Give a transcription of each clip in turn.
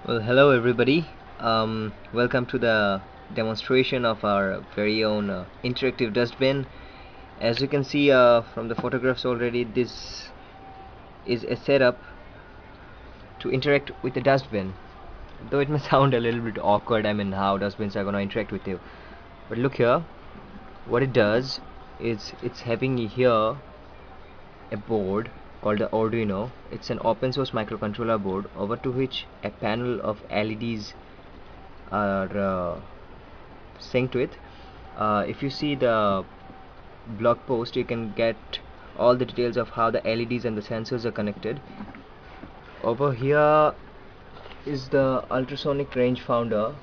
Well, hello everybody. Welcome to the demonstration of our very own interactive dustbin. As you can see from the photographs already, this is a setup to interact with the dustbin. Though it may sound a little bit awkward, I mean, how dustbins are going to interact with you. But look here, what it does is it's having here a board called the Arduino. It's an open source microcontroller board over to which a panel of LEDs are synced with. If you see the blog post, you can get all the details of how the LEDs and the sensors are connected. Over here is the ultrasonic rangefinder.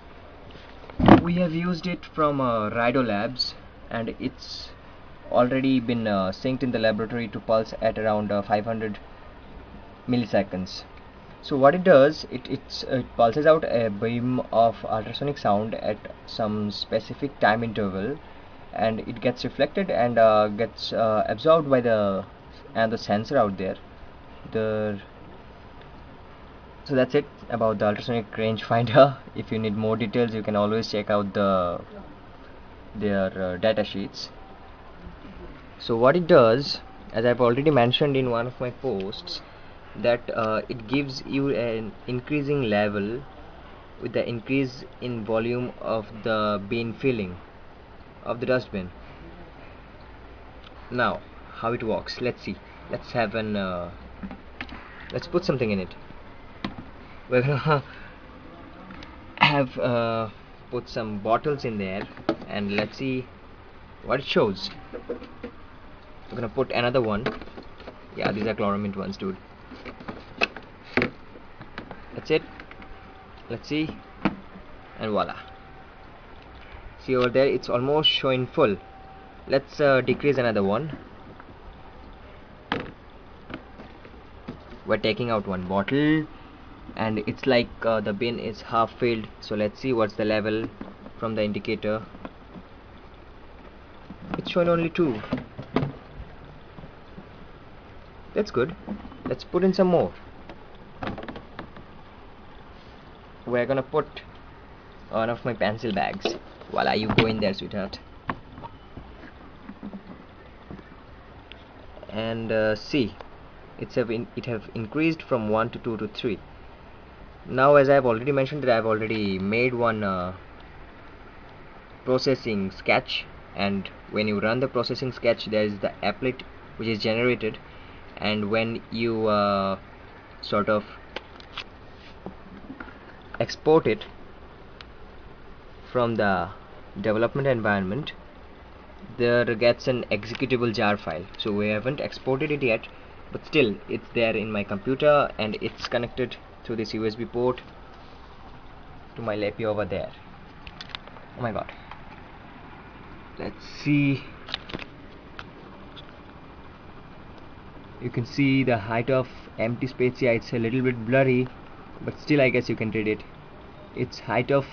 We have used it from Rido Labs, and it's already been synced in the laboratory to pulse at around 500 milliseconds. So what it does, it pulses out a beam of ultrasonic sound at some specific time interval, and it gets reflected and gets absorbed by the sensor out there. So that's it about the ultrasonic rangefinder. If you need more details, you can always check out their data sheets. So what it does, as I've already mentioned in one of my posts, that it gives you an increasing level with the increase in volume of the bin filling of the dustbin. Now how it works, let's see. Let's have an let's put something in it. We're gonna have put some bottles in there, and let's see what it shows. We're gonna put another one. Yeah, these are chloramine ones, dude. That's it. Let's see, and voila. See over there, it's almost showing full. Let's decrease another one. We're taking out one bottle, and it's like the bin is half filled. So let's see what's the level from the indicator. It's showing only 2. That's good. Let's put in some more. We're gonna put one of my pencil bags. Voila, you go in there, sweetheart. And see, it have increased from 1 to 2 to 3. Now, as I've already mentioned, that I've already made one processing sketch, and when you run the processing sketch, there is the applet which is generated, and when you sort of export it from the development environment, there gets an executable jar file. So we haven't exported it yet, but still it's there in my computer, and it's connected through this USB port to my Lepi over there. Oh my god, let's see. You can see the height of empty space. Yeah, it's a little bit blurry, but still I guess you can read it. It's height of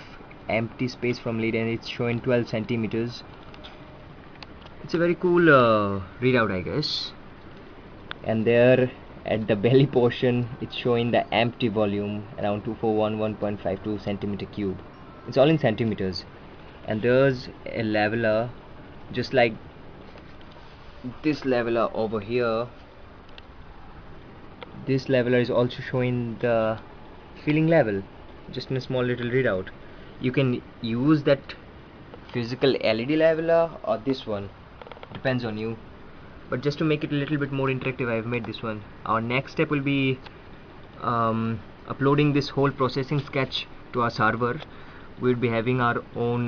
empty space from lid, and it's showing 12 centimeters. It's a very cool readout, I guess. And there at the belly portion, it's showing the empty volume around 2411.52 centimeter cube. It's all in centimeters. And there's a leveler just like this leveler over here. This leveler is also showing the filling level just in a small little readout. You can use that physical LED leveler or this one, depends on you, but just to make it a little bit more interactive, I've made this one. Our next step will be uploading this whole processing sketch to our server. We'll be having our own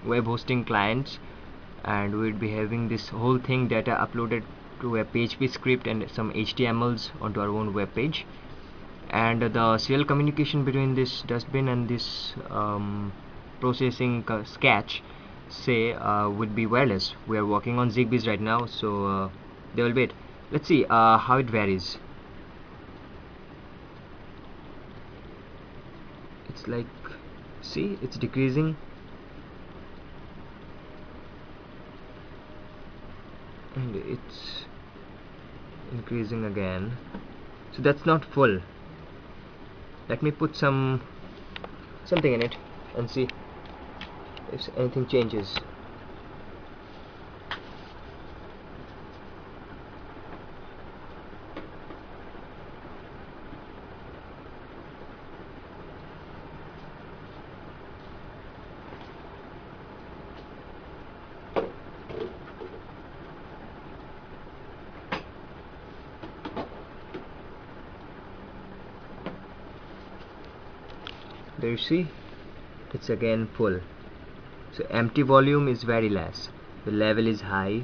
web hosting clients, and we'll be having this whole thing data uploaded to a PHP script and some HTMLs onto our own web page. And the serial communication between this dustbin and this processing sketch would be wireless. We are working on Zigbees right now, so they will wait. Let's see how it varies. It's like, see, it's decreasing, and it's increasing again. So that's not full. Let me put something in it and see if anything changes. There you see, it's again full. So empty volume is very less, the level is high,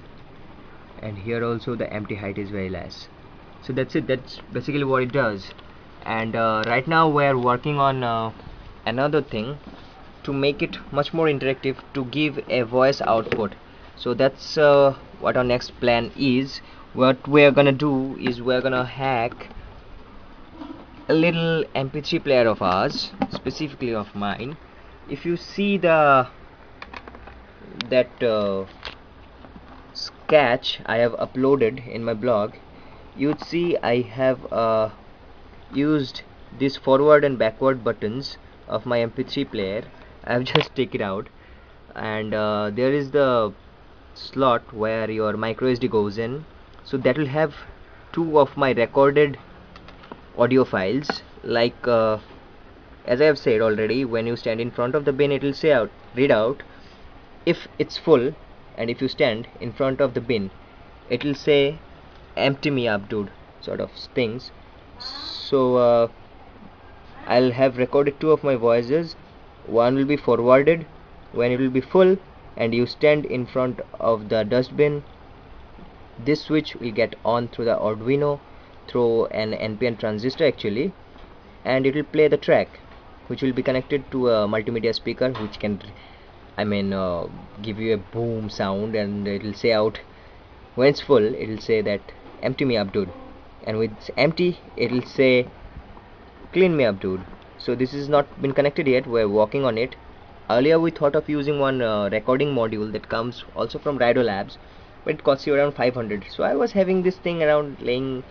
and here also the empty height is very less. So that's it, that's basically what it does. And right now we are working on another thing to make it much more interactive, to give a voice output. So that's what our next plan is. What we are gonna do is we're gonna hack a little MP3 player of ours, specifically of mine. If you see that sketch I have uploaded in my blog, you'd see I have used these forward and backward buttons of my MP3 player. I've just take it out, and there is the slot where your micro SD goes in. So that will have two of my recorded audio files, like as I have said already, when you stand in front of the bin, it will say out, read out if it's full, and if you stand in front of the bin, it will say empty me up dude, sort of things. So I'll have recorded two of my voices. One will be forwarded when it will be full and you stand in front of the dustbin. This switch will get on through the Arduino, through an NPN transistor actually, and it will play the track, which will be connected to a multimedia speaker, which can give you a boom sound, and it will say out when it's full, it will say that empty me up dude, and with empty it will say clean me up dude. So this is not been connected yet, we're working on it. Earlier we thought of using one recording module that comes also from Rido Labs, but it costs you around 500. So I was having this thing around laying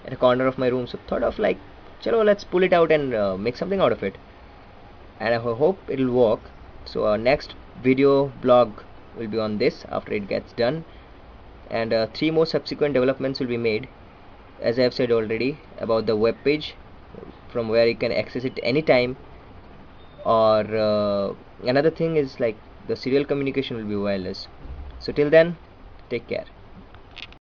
at a corner of my room, so thought of like, chalo, let's pull it out and make something out of it, and I hope it'll work. So our next video blog will be on this after it gets done, and 3 more subsequent developments will be made, as I have said already, about the web page from where you can access it anytime, or another thing is like the serial communication will be wireless. So till then, take care.